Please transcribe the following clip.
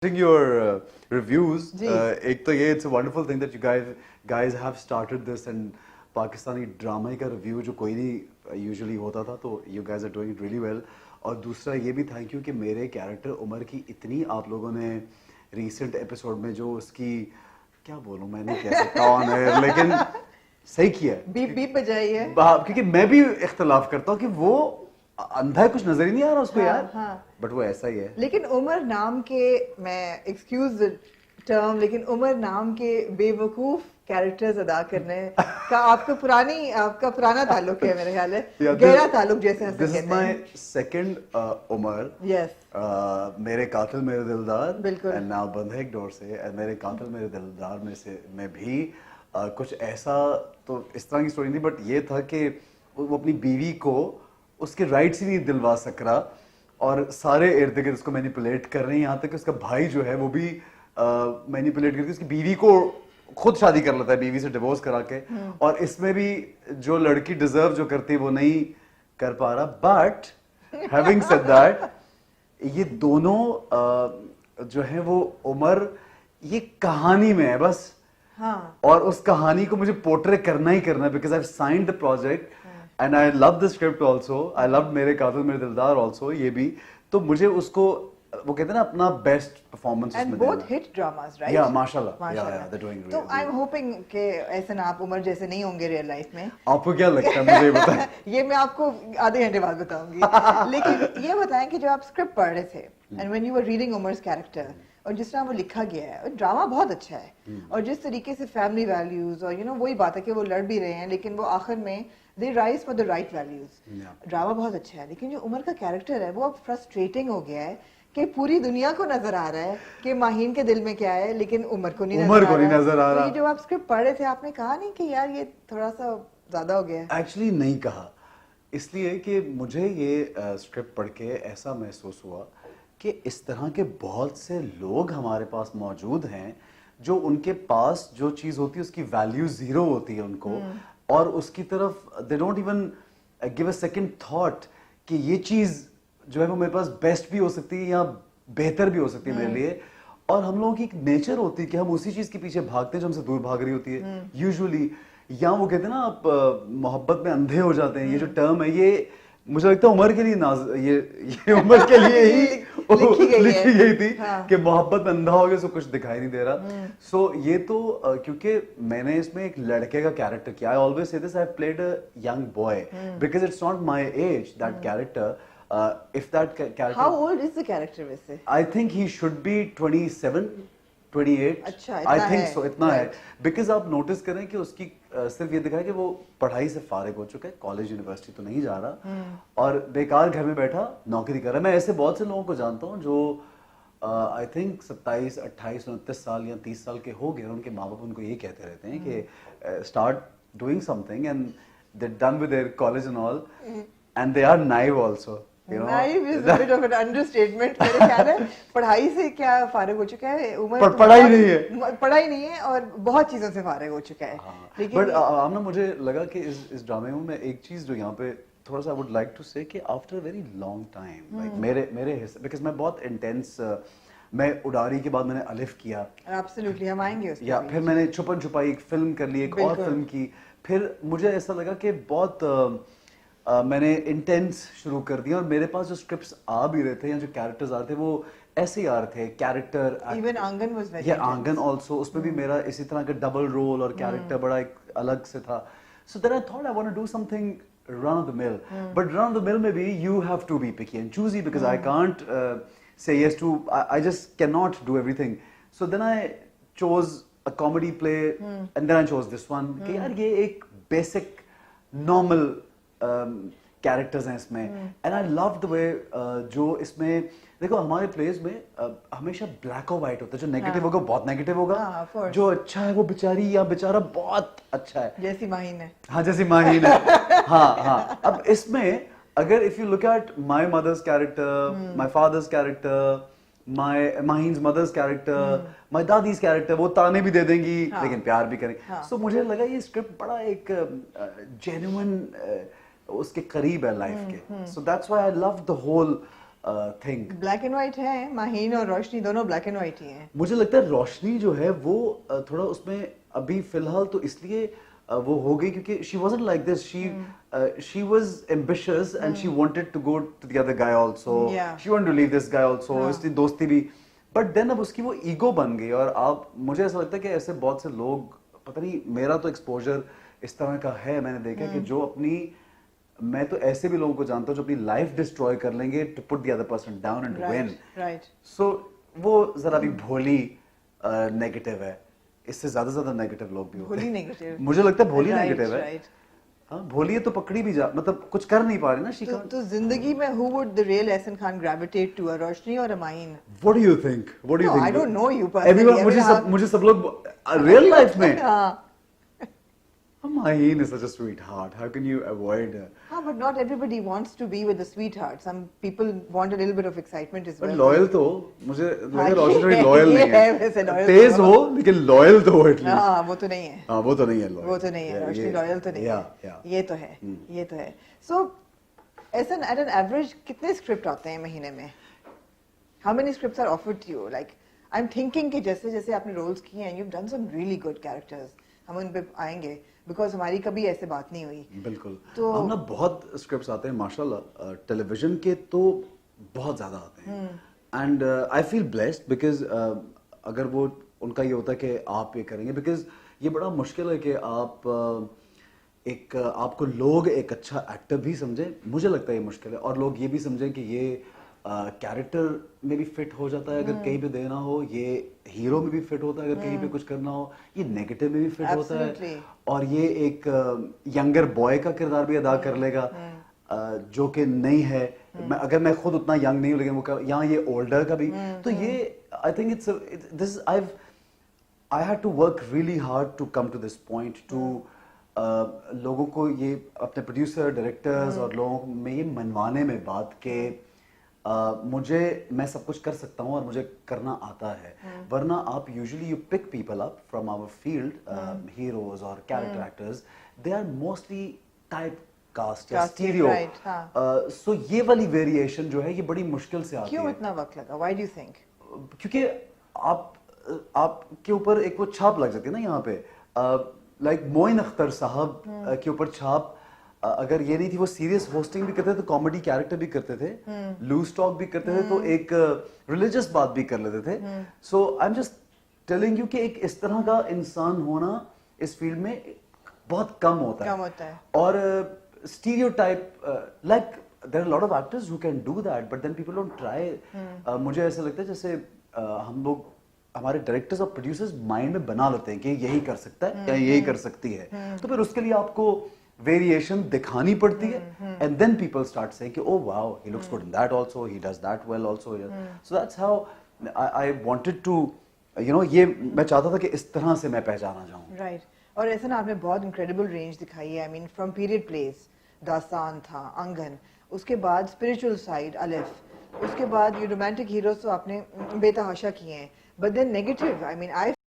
your reviews, एक तो ये it's a wonderful thing that you guys have started this and Pakistani drama का review जो कोई नहीं यूजुअली होता था, तो you guys are doing it really well. और दूसरा ये भी थैंक यू कि मेरे कैरेक्टर उमर की इतनी आप लोगों ने रीसेंट एपिसोड में जो उसकी क्या बोलूं, मैं नहीं कह सकता ऑन एयर, लेकिन सही किया है. बीप बीप बजाई है, क्योंकि मैं भी इख्तलाफ करता हूँ कि वो अंधा है, कुछ नजर ही नहीं आ रहा उसको. हाँ, यार हाँ. बट वो ऐसा ही है. लेकिन उमर नाम के, मैं एक्सक्यूज टर्म, लेकिन उमर नाम के बेवकूफ कैरेक्टर्स अदा करने का आपका पुराना ताल्लुक है मेरे ख्याल है, गहरा ताल्लुक जैसे हंस this is my second Umar. Yes, मेरे कातिल मेरे दिलदार, बिल्कुल. एंड नाउ बंद है एक डोर से. मेरे कातिल मेरे दिलदार में से मैं भी कुछ ऐसा तो इस तरह की स्टोरी नहीं, बट ये था कि वो अपनी बीवी को उसके राइट्स ही नहीं दिलवा सक रहा और सारे इर्द गिर्द उसको मैनिपुलेट कर रहे हैं. यहाँ तक कि उसका भाई जो है वो भी मैनिपुलेट करके उसकी बीवी को खुद शादी कर लेता है, बीवी से डिवोर्स करा के. और इसमें भी जो लड़की डिजर्व जो करती है वो नहीं कर पा रहा. बट हैविंग सेड दैट, ये दोनों जो है वो उमर ये कहानी में है बस. हाँ. और उस कहानी को मुझे पोर्ट्रे करना ही करना है because I have signed the project and I love the script also. I love मेरे कातिल मेरे दिलदार ऑल्सो. ये भी तो मुझे उसको वो कहते हैं ना अपना बेस्ट परफॉर्मेंस एंड उसमें बोथ देना. Hit dramas, right? या माशाल्लाह, या दे डूइंग तो आई एम होपिंग कि ऐसे ना आप उमर जैसे नहीं होंगे रियल लाइफ में. आपको क्या लगता है, मुझे बताएं. ये मैं आपको आधे घंटे बाद बताऊंगी. लेकिन ये बताएं कि जब आप स्क्रिप्ट पढ़ रहे थे and when you were reading Umar's character, और जिस तरह वो लिखा गया है, ड्रामा बहुत अच्छा है. और जिस तरीके से फैमिली वैल्यूज और वही बात है कि वो लड़ भी रहे हैं लेकिन वो आखिर में they rise for the right values. Drama बहुत अच्छा है. लेकिन जो उमर का कैरेक्टर है वो अब फ्रस्ट्रेटिंग हो गया है कि पूरी दुनिया को नजर आ रहा है कि माहीन के दिल में क्या है, लेकिन उमर को नहीं नजर आ रहा. तो ये जो आप स्क्रिप्ट पढ़ रहे थे, आपने कहा नहीं कि यार ये थोड़ा सा ज्यादा हो गया है? एक्चुअली नहीं कहा, इसलिए कि मुझे ये स्क्रिप्ट पढ़ के ऐसा महसूस हुआ कि इस तरह के बहुत से लोग हमारे पास मौजूद हैं जो उनके पास जो चीज होती है उसकी वैल्यू जीरो होती है उनको, और उसकी तरफ they don't even give a second thought कि ये चीज जो है वो मेरे पास बेस्ट भी हो सकती है या बेहतर भी हो सकती है मेरे लिए. और हम लोगों की एक नेचर होती है कि हम उसी चीज के पीछे भागते हैं जो हमसे दूर भाग रही होती है यूजुअली. या वो कहते हैं ना आप मोहब्बत में अंधे हो जाते हैं. ये जो टर्म है ये मुझे लगता है उमर के लिए ये उमर के लिए ही लिखी गई थी. हाँ. कि मोहब्बत में अंधा हो गया सो कुछ दिखाई नहीं दे रहा. सो ये तो क्योंकि मैंने इसमें एक लड़के का कैरेक्टर किया. I always say this, I played a young boy because it's not my age that character. If that character, how old is the character वैसे? I think he should be 27, 28. अच्छा, I think so, इतना है. Because आप notice करें कि उसकी सिर्फ ये दिखा है कि वो पढ़ाई से फारिग हो चुका है, कॉलेज यूनिवर्सिटी तो नहीं जा रहा और बेकार घर में बैठा नौकरी कर रहा है. मैं ऐसे बहुत से लोगों को जानता हूँ जो आई थिंक 27, 28, 29 साल या 30 साल के हो गए. उनके माँ बाप उनको ये कहते रहते हैं कि start doing something and they done with their college and all and they are naive also. Naive is a bit of an understatement. मेरे ख्याल है पढ़ाई से क्या फारिग हो चुका है उमर. पढ़ाई नहीं है और बहुत चीजों से फारिग हो चुका है. बट आमना मुझे लगा कि इस ड्रामे में मैं एक चीज जो यहाँ पे थोड़ा सा वुड लाइक टू से कि after very long time, like मेरे हिस्से, बिकॉज मैं बहुत इंटेंस, मैं उडारी के बाद मैंने अलिफ किया. एब्सोल्युटली, हम आएंगे उस पे. या फिर मैंने छुपन छुपाई एक फिल्म कर ली, एक और फिल्म की. फिर मुझे ऐसा लगा कि बहुत मैंने इंटेंस शुरू कर दिया और मेरे पास जो स्क्रिप्ट्स आ भी रहे थे या जो कैरेक्टर्स आ रहे थे वो ऐसे ही आ रहे थे. कैरेक्टर इवन आंगन वाज वेरी, या आंगन आल्सो, उसमें भी मेरा इसी तरह का डबल रोल और कैरेक्टर बड़ा एक अलग से था. So then I thought I want to do something run of the mill. But run of the mill में भी you have to be picky and choosy because I can't say yes to, I just can not do everything. So then I chose a comedy play and then I chose this one कि यार ये एक basic normal characters हैं इसमें. And I love the वे जो इसमें देखो हमारे प्लेस में हमेशा ब्लैक और व्हाइट होता है. जो नेगेटिव होगा बहुत नेगेटिव होगा, जो अच्छा है वो बेचारी या बेचारा बहुत अच्छा है, जैसी माहीन है. हाँ जैसी माहीन है. हाँ. अब इसमें अगर if you look at my mother's character, my father's character, Maheen's mother's character, my dadi's character, वो ताने भी दे देंगी लेकिन प्यार भी करेंगी. सो मुझे लगा ये स्क्रिप्ट बड़ा एक जेन्युइन उसके करीब है लाइफ के. So that's why I love the whole thing. Black and white है, माहीन और रोशनी दोनों ब्लैक एंड व्हाइट ही हैं. मुझे लगता है रोशनी जो है वो थोड़ा उसमें अभी फिलहाल तो इसलिए वो हो गई क्योंकि she wasn't like this. She was ambitious and she wanted to go to the other guy also. Yeah. She wanted to leave this guy also. इसलिए दोस्ती भी. But then अब उसकी वो ईगो बन गई और आप मुझे ऐसा लगता है कि ऐसे बहुत से लोग, पता नहीं, मेरा तो एक्सपोजर इस तरह का है, मैंने देखा कि जो अपनी, मैं तो ऐसे भी लोगों को जानता हूँ जो अपनी लाइफ डिस्ट्रॉय कर लेंगे to put the other person down and win. Right. So वो जरा भी भोली नेगेटिव है. इससे ज्यादा नेगेटिव लोग भी होते भोली हैं. नेगेटिव. मुझे लगता है भोली Right, नेगेटिव है. right. हाँ, भोली है तो पकड़ी भी जा, मतलब कुछ कर नहीं पा रही ना. She can't. तो जिंदगी में who would the real Ehsan Khan gravitate to, a रोशनी और a Maheen? What do you think? What do you No, think? I don't know you personally. Everyone, I mean, मुझे सब लोग रियल लाइफ में. हाँ. Maheen is such a sweetheart. How can you avoid? हाँ, but not everybody wants to be with a sweetheart. Some people want a little bit of excitement as But well. Loyal तो मुझे लगा हाँ, रोशनी ये loyal नहीं है, है. वैसे loyal तेज तो हो लेकिन लॉयल तो हो एटलीस्ट. हाँ, वो तो नहीं है. हाँ, वो तो नहीं है लॉयल. वो तो नहीं है. रोशनी लॉयल तो नहीं है. ये तो है. ये तो है. So, ऐसा at an average कितने स्क्रिप्ट आते हैं महीने में? How many scripts are offered to you? Like, I'm thinking कि जैसे जैसे आपने रोल्स किए हैं, you've done some really good characters. हम उन पे आएंगे. बिकॉज हमारी कभी ऐसे बात नहीं हुई. बिल्कुल. तो हम ना बहुत स्क्रिप्ट्स आते हैं माशाल्लाह. टेलीविजन के तो बहुत ज्यादा आते हैं and I feel blessed because अगर वो उनका ये होता है कि आप ये करेंगे, बिकॉज ये बड़ा मुश्किल है कि आप आपको लोग एक अच्छा एक्टर भी समझे. मुझे लगता है ये मुश्किल है और लोग ये भी समझें कि ये कैरेक्टर में भी फिट हो जाता है अगर कहीं पे देना हो, ये हीरो में भी फिट होता है अगर कहीं पे कुछ करना हो, ये नेगेटिव में भी फिट होता है और ये एक यंगर बॉय का किरदार भी अदा कर लेगा जो कि नहीं है. अगर मैं खुद उतना यंग नहीं हूँ लेकिन वो यहाँ ये ओल्डर का भी, तो ये I think it's this I had to work really hard to come to this point to लोगों को ये अपने प्रोड्यूसर डायरेक्टर्स और लोगों में ये मनवाने में बात के मैं सब कुछ कर सकता हूँ और मुझे करना आता है. वरना आप usually you pick people up from our field, heroes और character actors, they are mostly type cast या स्टीरियो. सो ये वाली वेरिएशन जो है ये बड़ी मुश्किल से आती है. क्यों इतना वक्त लगा? Why do you think? क्योंकि आपके ऊपर एक वो छाप लग जाती है ना यहाँ पे. लाइक मोइन अख्तर साहब के ऊपर छाप अगर ये नहीं थी, वो सीरियस होस्टिंग भी करते थे, कॉमेडी कैरेक्टर भी करते थे, लूज टॉक भी करते थे, तो एक रिलीजियस बात भी कर लेते थे. So I am just telling you कि एक इस तरह का इंसान होना इस फील्ड में बहुत कम होता है. और stereotype like there are lot of actors who can do that but then people don't try. मुझे ऐसा लगता है जैसे हम लोग, हमारे डायरेक्टर्स और प्रोड्यूसर्स माइंड में बना लेते हैं कि यही कर सकता है या यही कर सकती है, तो फिर उसके लिए आपको वेरिएशन दिखानी पड़ती है and then people start saying कि oh wow he looks good in that also, he does that well also. So that's how I wanted to you know, ये मैं चाहता था कि इस तरह से मैं पहचाना जाऊं. राइट. और ऐसा ना आपने बहुत इनक्रेडिबल रेंज दिखाई है. I mean from period place, दास्तान था, आंगन, उसके बाद स्पिरिचुअल साइड अलिफ, उसके बाद ये रोमांटिक हीरोज तो आपने बेतहाशा किए हैं. But then negative, I mean, I